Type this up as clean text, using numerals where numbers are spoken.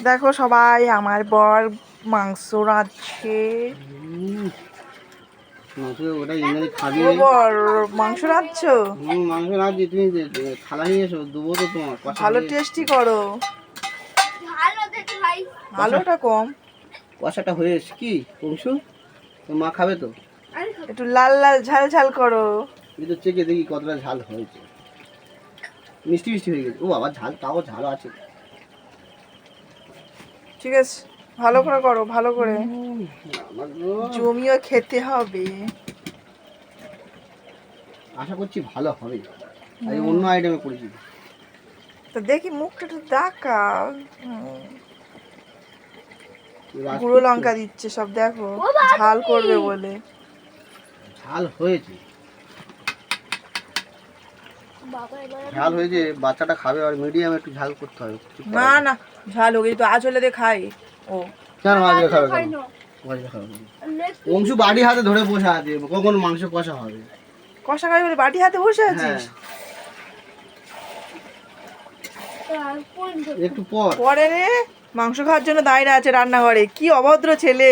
দেখো সবাই আমার বর মাংস রাঁধছে। ও বর মাংস রাঁধছো? মাংস রাঁধছি, তুমি থালা নিয়ে এসো, দেবো তো তোমার। ভালো টেস্টি করো, ভালোটা কম। কষাটা হয়ে এসে কি কমছু, তো মা খাবে তো? একটু লাল লাল ঝাল ঝাল করো। এই তো চেকে দেখি কতটা ঝাল হয়েছে। মিষ্টি মিষ্টি হয়ে গেছে। ও বাবা, ঝাল, তাও ঝাল আছে। ঠিক আছে, ভালো করে করো, ভালো করে জমিয়ে খেতে হবে। আশা করছি ভালো হবে। আজ অন্য আইটেমে করেছি। তো দেখি মুখটা একটু দেখাও। গুঁড়ো লঙ্কা দিচ্ছে সব, দেখো ঝাল করবে বলে। ঝাল হয়েছে, ঝাল হয়েছে, বাচ্চাটা খাবে, আর মিডিয়াম একটু ঝাল করতে হবে। না না, ঝাল হোক, তো আঁচলে দিয়ে খাই। ও কেন মাঝে খাবে, কেন মাঝে খাবে? অংশু বাড়ি হাতে ধরে বসে আছে, কখন মাংস কষা হবে। কষা খাই বলে বাটি হাতে বসে আছিস? একটু পর পরে রে, মাংস খাওয়ার জন্য দাঁড়িয়ে আছে রান্নাঘরে। কি অভদ্র ছেলে।